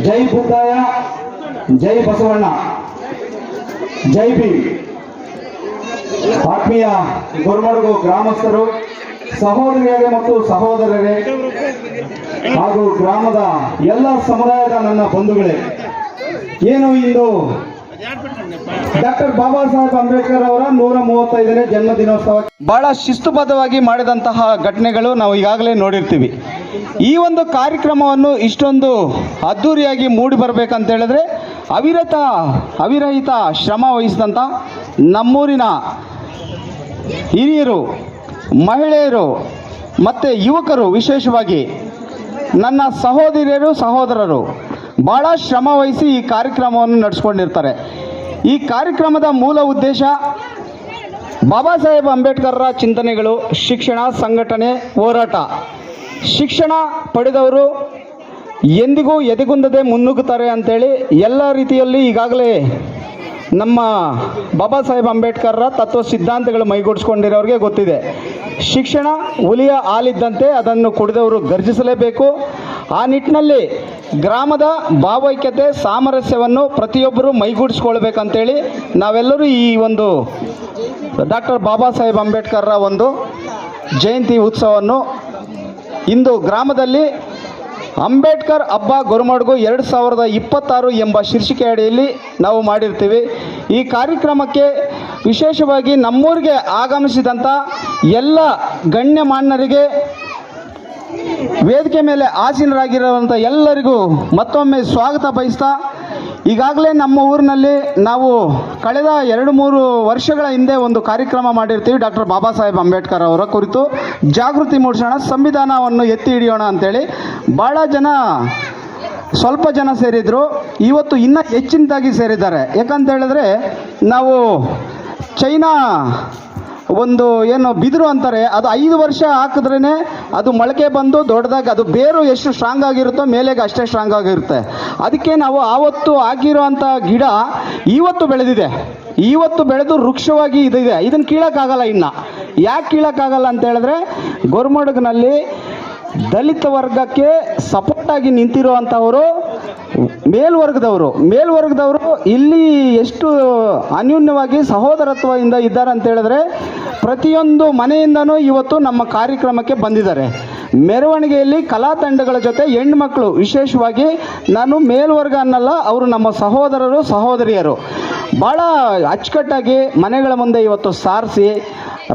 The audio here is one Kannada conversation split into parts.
ಜೈ ಬುದ್ಧಾಯ, ಜೈ ಬಸವಣ್ಣ, ಜೈ ಭೀಮ್. ಆತ್ಮೀಯ ಗೊರಮಡಗು ಗ್ರಾಮಸ್ಥರು, ಸಹೋದರಿಯರೇ ಮತ್ತು ಸಹೋದರರೇ ಹಾಗೂ ಗ್ರಾಮದ ಎಲ್ಲ ಸಮುದಾಯದ ನನ್ನ ಬಂಧುಗಳೇ, ಏನು ಇಂದು ಡಾಕ್ಟರ್ ಬಾಬಾ ಸಾಹೇಬ್ ಅಂಬೇಡ್ಕರ್ ಅವರ 135ನೇ ಜನ್ಮ ದಿನೋತ್ಸವ ಬಹಳ ಶಿಸ್ತುಬದ್ಧವಾಗಿ ಮಾಡಿದಂತಹ ಘಟನೆಗಳು ನಾವು ಈಗಾಗಲೇ ನೋಡಿರ್ತೀವಿ. ಈ ಒಂದು ಕಾರ್ಯಕ್ರಮವನ್ನು ಇಷ್ಟೊಂದು ಅದ್ಧೂರಿಯಾಗಿ ಮೂಡಿ ಬರಬೇಕಂತ ಹೇಳಿದ್ರೆ ಅವಿರಹಿತ ಶ್ರಮ ವಹಿಸಿದಂಥ ನಮ್ಮೂರಿನ ಹಿರಿಯರು, ಮಹಿಳೆಯರು ಮತ್ತು ಯುವಕರು, ವಿಶೇಷವಾಗಿ ನನ್ನ ಸಹೋದರಿಯರು, ಸಹೋದರರು ಭಾಳ ಶ್ರಮ ವಹಿಸಿ ಈ ಕಾರ್ಯಕ್ರಮವನ್ನು ನಡೆಸ್ಕೊಂಡಿರ್ತಾರೆ. ಈ ಕಾರ್ಯಕ್ರಮದ ಮೂಲ ಉದ್ದೇಶ ಬಾಬಾ ಸಾಹೇಬ್ ಅಂಬೇಡ್ಕರ್ರ ಚಿಂತನೆಗಳು, ಶಿಕ್ಷಣ, ಸಂಘಟನೆ, ಹೋರಾಟ. ಶಿಕ್ಷಣ ಪಡೆದವರು ಎಂದಿಗೂ ಎದೆಗುಂದದೆ ಮುನ್ನುಗ್ಗುತ್ತಾರೆ ಅಂಥೇಳಿ ಎಲ್ಲ ರೀತಿಯಲ್ಲಿ ಈಗಾಗಲೇ ನಮ್ಮ ಬಾಬಾ ಸಾಹೇಬ್ ಅಂಬೇಡ್ಕರ್ರ ತತ್ವ ಸಿದ್ಧಾಂತಗಳು ಮೈಗೂಡಿಸ್ಕೊಂಡಿರೋರಿಗೆ ಗೊತ್ತಿದೆ. ಶಿಕ್ಷಣ ಹುಲಿಯ ಹಾಲಿದ್ದಂತೆ, ಅದನ್ನು ಕುಡಿದವರು ಗರ್ಜಿಸಲೇಬೇಕು. ಆ ನಿಟ್ಟಿನಲ್ಲಿ ಗ್ರಾಮದ ಭಾವೈಕ್ಯತೆ, ಸಾಮರಸ್ಯವನ್ನು ಪ್ರತಿಯೊಬ್ಬರು ಮೈಗೂಡಿಸ್ಕೊಳ್ಬೇಕಂತೇಳಿ ನಾವೆಲ್ಲರೂ ಈ ಒಂದು ಡಾಕ್ಟರ್ ಬಾಬಾ ಸಾಹೇಬ್ ಅಂಬೇಡ್ಕರ್ರ ಒಂದು ಜಯಂತಿ ಉತ್ಸವವನ್ನು ಇಂದು ಗ್ರಾಮದಲ್ಲಿ ಅಂಬೇಡ್ಕರ್ ಹಬ್ಬ ಗೊರಮಡಗು 2026 ಎಂಬ ಶೀರ್ಷಿಕೆ ಅಡಿಯಲ್ಲಿ ನಾವು ಮಾಡಿರ್ತೀವಿ. ಈ ಕಾರ್ಯಕ್ರಮಕ್ಕೆ ವಿಶೇಷವಾಗಿ ನಮ್ಮೂರಿಗೆ ಆಗಮಿಸಿದಂಥ ಎಲ್ಲ ಗಣ್ಯಮಾನ್ಯರಿಗೆ, ವೇದಿಕೆ ಮೇಲೆ ಆಸೀನರಾಗಿರುವಂಥ ಎಲ್ಲರಿಗೂ ಮತ್ತೊಮ್ಮೆ ಸ್ವಾಗತ ಬಯಸ್ತಾ, ಈಗಾಗಲೇ ನಮ್ಮ ಊರಿನಲ್ಲಿ ನಾವು ಕಳೆದ 2-3 ವರ್ಷಗಳ ಹಿಂದೆ ಒಂದು ಕಾರ್ಯಕ್ರಮ ಮಾಡಿರ್ತೀವಿ. ಡಾಕ್ಟರ್ ಬಾಬಾ ಸಾಹೇಬ್ ಅಂಬೇಡ್ಕರ್ ಅವರ ಕುರಿತು ಜಾಗೃತಿ ಮೂಡಿಸೋಣ, ಸಂವಿಧಾನವನ್ನು ಎತ್ತಿ ಹಿಡಿಯೋಣ ಅಂತೇಳಿ ಸ್ವಲ್ಪ ಜನ ಸೇರಿದರು. ಇವತ್ತು ಇನ್ನೂ ಹೆಚ್ಚಿನದಾಗಿ ಸೇರಿದ್ದಾರೆ. ಯಾಕಂತ ಹೇಳಿದ್ರೆ ನಾವು ಚೈನಾ ಒಂದು ಏನು ಬಿದಿರು ಅಂತಾರೆ, ಅದು 5 ವರ್ಷ ಹಾಕಿದ್ರೇ ಅದು ಮೊಳಕೆ ಬಂದು ದೊಡ್ಡದಾಗಿ, ಅದು ಬೇರು ಎಷ್ಟು ಸ್ಟ್ರಾಂಗ್ ಆಗಿರುತ್ತೋ ಮೇಲೆಗೆ ಅಷ್ಟೇ ಸ್ಟ್ರಾಂಗ್ ಆಗಿರುತ್ತೆ. ಅದಕ್ಕೆ ನಾವು ಆವತ್ತು ಆಗಿರೋ ಅಂಥ ಗಿಡ ಇವತ್ತು ಬೆಳೆದಿದೆ, ಇವತ್ತು ಬೆಳೆದು ವೃಕ್ಷವಾಗಿ ಇದಿದೆ. ಇದನ್ನು ಕೀಳಕ್ಕಾಗಲ್ಲ. ಇನ್ನು ಯಾಕೆ ಕೀಳಕ್ಕಾಗಲ್ಲ ಅಂತ ಹೇಳಿದ್ರೆ, ಗೊರಮಡಗಿನಲ್ಲಿ ದಲಿತ ವರ್ಗಕ್ಕೆ ಸಪೋರ್ಟಾಗಿ ನಿಂತಿರುವಂಥವರು ಮೇಲ್ವರ್ಗದವರು ಇಲ್ಲಿ ಎಷ್ಟು ಅನ್ಯೂನ್ಯವಾಗಿ ಸಹೋದರತ್ವದಿಂದ ಇದ್ದಾರೆ ಅಂತ ಹೇಳಿದ್ರೆ, ಪ್ರತಿಯೊಂದು ಮನೆಯಿಂದನೂ ಇವತ್ತು ನಮ್ಮ ಕಾರ್ಯಕ್ರಮಕ್ಕೆ ಬಂದಿದ್ದಾರೆ. ಮೆರವಣಿಗೆಯಲ್ಲಿ ಕಲಾ ತಂಡಗಳ ಜೊತೆ ಹೆಣ್ಮಕ್ಳು, ವಿಶೇಷವಾಗಿ ನಾನು ಮೇಲ್ವರ್ಗ ಅನ್ನಲ್ಲ, ಅವರು ನಮ್ಮ ಸಹೋದರರು, ಸಹೋದರಿಯರು ಭಾಳ ಅಚ್ಚುಕಟ್ಟಾಗಿ ಮನೆಗಳ ಮುಂದೆ ಇವತ್ತು ಸಾರಿಸಿ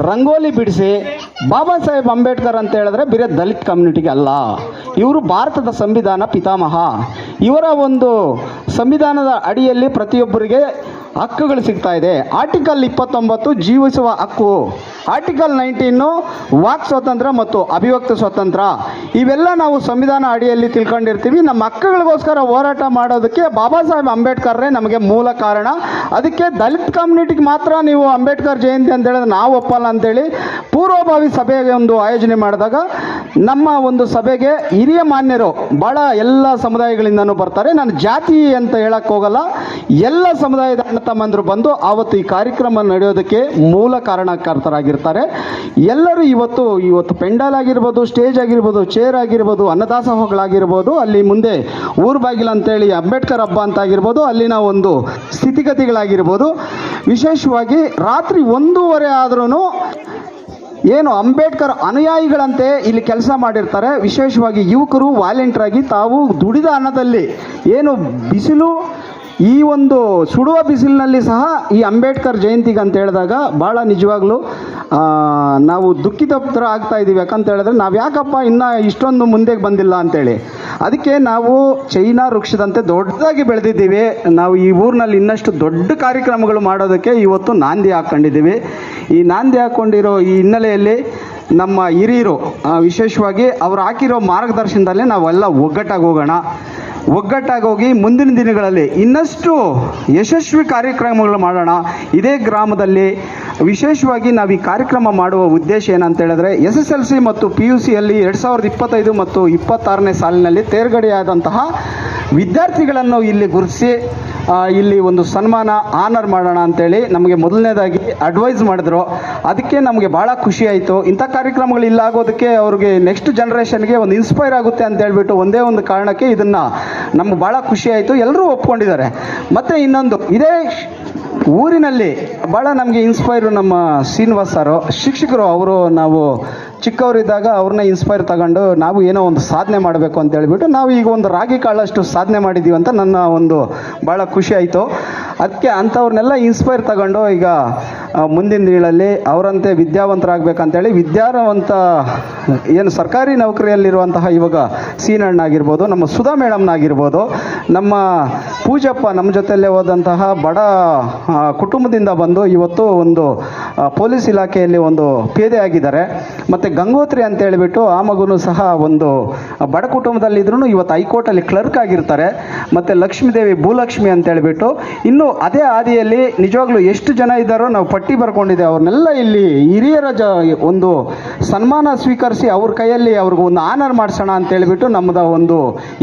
ರಂಗೋಲಿ ಬಿಡಿಸಿ, ಬಾಬಾ ಸಾಹೇಬ್ ಅಂಬೇಡ್ಕರ್ ಅಂತ ಹೇಳಿದ್ರೆ ಬೇರೆ ದಲಿತ ಕಮ್ಯುನಿಟಿಗೆ ಅಲ್ಲ, ಇವರು ಭಾರತದ ಸಂವಿಧಾನ ಪಿತಾಮಹ. ಇವರ ಒಂದು ಸಂವಿಧಾನದ ಅಡಿಯಲ್ಲಿ ಪ್ರತಿಯೊಬ್ಬರಿಗೆ ಹಕ್ಕುಗಳು ಸಿಗ್ತಾ ಇದೆ. ಆರ್ಟಿಕಲ್ 29 ಜೀವಿಸುವ ಹಕ್ಕು, ಆರ್ಟಿಕಲ್ 19 ವಾಕ್ ಸ್ವಾತಂತ್ರ್ಯ ಮತ್ತು ಅಭಿವ್ಯಕ್ತಿ ಸ್ವಾತಂತ್ರ್ಯ. ಇವೆಲ್ಲ ನಾವು ಸಂವಿಧಾನ ಅಡಿಯಲ್ಲಿ ತಿಳ್ಕೊಂಡಿರ್ತೀವಿ. ನಮ್ಮ ಹಕ್ಕುಗಳಿಗೋಸ್ಕರ ಹೋರಾಟ ಮಾಡೋದಕ್ಕೆ ಬಾಬಾ ಸಾಹೇಬ್ ಅಂಬೇಡ್ಕರ್ರೇ ನಮಗೆ ಮೂಲ ಕಾರಣ. ಅದಕ್ಕೆ ದಲಿತ ಕಮ್ಯುನಿಟಿಗೆ ಮಾತ್ರ ನೀವು ಅಂಬೇಡ್ಕರ್ ಜಯಂತಿ ಅಂತ ಹೇಳಿದ್ರೆ ನಾವು ಒಪ್ಪಲ್ಲ ಅಂತೇಳಿ ಪೂರ್ವಭಾವಿ ಸಭೆಗೆ ಒಂದು ಆಯೋಜನೆ ಮಾಡಿದಾಗ, ನಮ್ಮ ಒಂದು ಸಭೆಗೆ ಹಿರಿಯ ಮಾನ್ಯರು ಭಾಳ ಎಲ್ಲ ಸಮುದಾಯಗಳಿಂದನೂ ಬರ್ತಾರೆ. ನಾನು ಜಾತಿ ಅಂತ ಹೇಳಕ್ಕೆ ಹೋಗಲ್ಲ, ಎಲ್ಲ ಸಮುದಾಯದ ಅಣ್ಣ ತಮ್ಮಂದರು ಬಂದು ಆವತ್ತು ಈ ಕಾರ್ಯಕ್ರಮ ನಡೆಯೋದಕ್ಕೆ ಮೂಲ ಕಾರಣಕರ್ತರಾಗಿರ್ತಾರೆ. ಎಲ್ಲರೂ ಇವತ್ತು ಪೆಂಡಾಲ್ ಆಗಿರ್ಬೋದು, ಸ್ಟೇಜ್ ಆಗಿರ್ಬೋದು, ಚೇರ್ ಆಗಿರ್ಬೋದು, ಅನ್ನದಾಸೋಹಗಳಾಗಿರ್ಬೋದು, ಅಲ್ಲಿ ಮುಂದೆ ಊರು ಬಾಗಿಲು ಅಂತೇಳಿ ಅಂಬೇಡ್ಕರ್ ಹಬ್ಬ ಅಂತ ಆಗಿರ್ಬೋದು, ಅಲ್ಲಿನ ಒಂದು ಸ್ಥಿತಿಗತಿಗಳಾಗಿರ್ಬೋದು, ವಿಶೇಷವಾಗಿ ರಾತ್ರಿ 1:30 ಆದ್ರೂ ಏನು ಅಂಬೇಡ್ಕರ್ ಅನುಯಾಯಿಗಳಂತೆ ಇಲ್ಲಿ ಕೆಲಸ ಮಾಡಿರ್ತಾರೆ. ವಿಶೇಷವಾಗಿ ಯುವಕರು ವಾಲಂಟಿಯರ್ ಆಗಿ ತಾವು ದುಡಿದ ಹಣದಲ್ಲಿ, ಏನು ಬಿಸಿಲು, ಈ ಒಂದು ಸುಡುವ ಬಿಸಿಲಿನಲ್ಲಿ ಸಹ ಈ ಅಂಬೇಡ್ಕರ್ ಜಯಂತಿಗೆ ಅಂತ ಹೇಳಿದಾಗ ಭಾಳ ನಿಜವಾಗ್ಲೂ ನಾವು ದುಃಖಿತರ ಆಗ್ತಾ ಇದ್ದೀವಿ. ಯಾಕಂತ ಹೇಳಿದ್ರೆ ನಾವು ಯಾಕಪ್ಪ ಇನ್ನೂ ಇಷ್ಟೊಂದು ಮುಂದೆ ಬಂದಿಲ್ಲ ಅಂತೇಳಿ. ಅದಕ್ಕೆ ನಾವು ಚೈನಾ ವೃಕ್ಷದಂತೆ ದೊಡ್ಡದಾಗಿ ಬೆಳೆದಿದ್ದೀವಿ. ನಾವು ಈ ಊರಿನಲ್ಲಿ ಇನ್ನಷ್ಟು ದೊಡ್ಡ ಕಾರ್ಯಕ್ರಮಗಳು ಮಾಡೋದಕ್ಕೆ ಇವತ್ತು ನಾಂದಿ ಹಾಕ್ಕೊಂಡಿದ್ದೀವಿ. ಈ ನಾಂದಿ ಹಾಕ್ಕೊಂಡಿರೋ ಈ ಹಿನ್ನೆಲೆಯಲ್ಲಿ ನಮ್ಮ ಹಿರಿಯರು, ವಿಶೇಷವಾಗಿ ಅವರು ಹಾಕಿರೋ ಮಾರ್ಗದರ್ಶನದಲ್ಲೇ ನಾವೆಲ್ಲ ಒಗ್ಗಟ್ಟಾಗಿ ಹೋಗಿ ಮುಂದಿನ ದಿನಗಳಲ್ಲಿ ಇನ್ನಷ್ಟು ಯಶಸ್ವಿ ಕಾರ್ಯಕ್ರಮಗಳು ಮಾಡೋಣ. ಇದೇ ಗ್ರಾಮದಲ್ಲಿ ವಿಶೇಷವಾಗಿ ನಾವು ಈ ಕಾರ್ಯಕ್ರಮ ಮಾಡುವ ಉದ್ದೇಶ ಏನಂತ ಹೇಳಿದ್ರೆ, SSLC ಮತ್ತು PUCಯಲ್ಲಿ 2025 ಮತ್ತು 26ನೇ ಸಾಲಿನಲ್ಲಿ ತೇರ್ಗಡೆಯಾದಂತಹ ವಿದ್ಯಾರ್ಥಿಗಳನ್ನು ಇಲ್ಲಿ ಗುರುತಿಸಿ ಇಲ್ಲಿ ಒಂದು ಸನ್ಮಾನ ಆನರ್ ಮಾಡೋಣ ಅಂತೇಳಿ ನಮಗೆ ಮೊದಲನೇದಾಗಿ ಅಡ್ವೈಸ್ ಮಾಡಿದ್ರು. ಅದಕ್ಕೆ ನಮಗೆ ಭಾಳ ಖುಷಿ ಆಯಿತು. ಇಂಥ ಕಾರ್ಯಕ್ರಮಗಳು ಇಲ್ಲ ಆಗೋದಕ್ಕೆ ಅವ್ರಿಗೆ ನೆಕ್ಸ್ಟ್ ಜನ್ರೇಷನ್ಗೆ ಒಂದು ಇನ್ಸ್ಪೈರ್ ಆಗುತ್ತೆ ಅಂತ ಹೇಳ್ಬಿಟ್ಟು ಒಂದೇ ಒಂದು ಕಾರಣಕ್ಕೆ ಇದನ್ನು ನಮ್ಗೆ ಭಾಳ ಖುಷಿ ಆಯಿತು. ಎಲ್ಲರೂ ಒಪ್ಕೊಂಡಿದ್ದಾರೆ. ಮತ್ತು ಇನ್ನೊಂದು ಇದೇ ಊರಿನಲ್ಲಿ ಭಾಳ ನಮಗೆ ಇನ್ಸ್ಪೈರು ನಮ್ಮ ಶ್ರೀನಿವಾಸ್ ಸಾರು ಶಿಕ್ಷಕರು. ಅವರು ನಾವು ಚಿಕ್ಕವರಿದ್ದಾಗ ಅವ್ರನ್ನ ಇನ್ಸ್ಪೈರ್ ತಗೊಂಡು ನಾವು ಏನೋ ಒಂದು ಸಾಧನೆ ಮಾಡಬೇಕು ಅಂತ ಹೇಳ್ಬಿಟ್ಟು ನಾವು ಈಗ ಒಂದು ರಾಗಿ ಕಾಳಷ್ಟು ಸಾಧನೆ ಮಾಡಿದ್ದೀವಿ ಅಂತ ನನ್ನ ಒಂದು ಭಾಳ ಖುಷಿ ಆಯಿತು. ಅದಕ್ಕೆ ಅಂಥವ್ರನ್ನೆಲ್ಲ ಇನ್ಸ್ಪೈರ್ ತಗೊಂಡು ಈಗ ಮುಂದಿನ ದಿನಗಳಲ್ಲಿ ಅವರಂತೆ ವಿದ್ಯಾವಂತರಾಗಬೇಕಂತೇಳಿ ವಿದ್ಯಾವಂತ ಏನು ಸರ್ಕಾರಿ ನೌಕರಿಯಲ್ಲಿರುವಂತಹ ಇವಾಗ ಸೀನಣ್ಣಾಗಿರ್ಬೋದು, ನಮ್ಮ ಸುಧಾ ಮೇಡಮ್ನಾಗಿರ್ಬೋದು, ನಮ್ಮ ಪೂಜಪ್ಪ ನಮ್ಮ ಜೊತೆಯಲ್ಲೇ ಹೋದಂತಹ ಬಡ ಕುಟುಂಬದಿಂದ ಬಂದು ಇವತ್ತು ಒಂದು ಪೊಲೀಸ್ ಇಲಾಖೆಯಲ್ಲಿ ಒಂದು ಪೇದೆ ಆಗಿದ್ದಾರೆ. ಮತ್ತು ಗಂಗೋತ್ರಿ ಅಂತ ಹೇಳಿಬಿಟ್ಟು ಆ ಮಗುನೂ ಸಹ ಒಂದು ಬಡ ಕುಟುಂಬದಲ್ಲಿದ್ರೂ ಇವತ್ತು ಹೈಕೋರ್ಟಲ್ಲಿ ಕ್ಲರ್ಕ್ ಆಗಿರ್ತಾರೆ. ಮತ್ತು ಲಕ್ಷ್ಮೀದೇವಿ ಭೂಲಕ್ಷ್ಮಿ ಅಂತ ಹೇಳಿಬಿಟ್ಟು ಇನ್ನೂ ಅದೇ ಹಾದಿಯಲ್ಲಿ ನಿಜವಾಗ್ಲೂ ಎಷ್ಟು ಜನ ಇದ್ದಾರೋ ನಾವು ಪಟ್ಟಿ ಬರ್ಕೊಂಡಿದ್ದೆ. ಅವ್ರನ್ನೆಲ್ಲ ಇಲ್ಲಿ ಹಿರಿಯರ ಒಂದು ಸನ್ಮಾನ ಸ್ವೀಕರಿಸಿ ಅವ್ರ ಕೈಯಲ್ಲಿ ಅವ್ರಿಗೆ ಒಂದು ಆನರ್ ಮಾಡಿಸೋಣ ಅಂತ ಹೇಳಿಬಿಟ್ಟು ನಮ್ಮದ ಒಂದು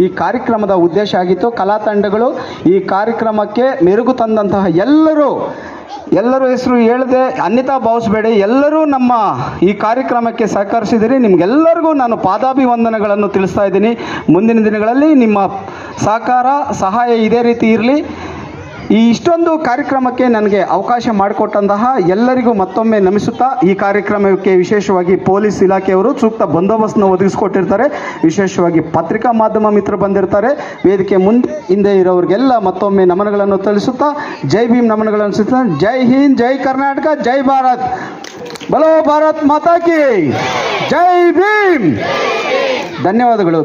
ಈ ಕಾರ್ಯಕ್ರಮದ ಉದ್ದೇಶ ಆಗಿತ್ತು. ಕಲಾ ತಂಡಗಳು ಈ ಕಾರ್ಯಕ್ರಮಕ್ಕೆ ಮೆರುಗು ತಂದಂತಹ ಎಲ್ಲರೂ ಹೆಸರು ಹೇಳದೆ ಅನ್ಯತಾ ಭಾವಿಸಬೇಡಿ. ಎಲ್ಲರೂ ನಮ್ಮ ಈ ಕಾರ್ಯಕ್ರಮಕ್ಕೆ ಸಹಕರಿಸಿದಿರಿ. ನಿಮಗೆಲ್ಲರಿಗೂ ನಾನು ಪಾದಾಭಿವಂದನೆಗಳನ್ನು ತಿಳಿಸ್ತಾ ಇದ್ದೀನಿ. ಮುಂದಿನ ದಿನಗಳಲ್ಲಿ ನಿಮ್ಮ ಸಹಕಾರ ಸಹಾಯ ಇದೇ ರೀತಿ ಇರಲಿ. ಈ ಇಷ್ಟೊಂದು ಕಾರ್ಯಕ್ರಮಕ್ಕೆ ನನಗೆ ಅವಕಾಶ ಮಾಡಿಕೊಟ್ಟಂತಹ ಎಲ್ಲರಿಗೂ ಮತ್ತೊಮ್ಮೆ ನಮಿಸುತ್ತಾ, ಈ ಕಾರ್ಯಕ್ರಮಕ್ಕೆ ವಿಶೇಷವಾಗಿ ಪೊಲೀಸ್ ಇಲಾಖೆಯವರು ಸೂಕ್ತ ಬಂದೋಬಸ್ತನ್ನು ಒದಗಿಸ್ಕೊಟ್ಟಿರ್ತಾರೆ. ವಿಶೇಷವಾಗಿ ಪತ್ರಿಕಾ ಮಾಧ್ಯಮ ಮಿತ್ರರು ಬಂದಿರ್ತಾರೆ. ವೇದಿಕೆ ಹಿಂದೆ ಇರೋರಿಗೆಲ್ಲ ಮತ್ತೊಮ್ಮೆ ನಮನಗಳನ್ನು ತಿಳಿಸುತ್ತಾ, ಜೈ ಭೀಮ್ ನಮನಗಳನ್ನು ತಿಳಿಸುತ್ತಾ, ಜೈ ಹಿಂದ್, ಜೈ ಕರ್ನಾಟಕ, ಜೈ ಭಾರತ್, ಬಲೋ ಭಾರತ್ ಮಾತಾ ಕಿ ಜೈ ಭೀಮ್. ಧನ್ಯವಾದಗಳು.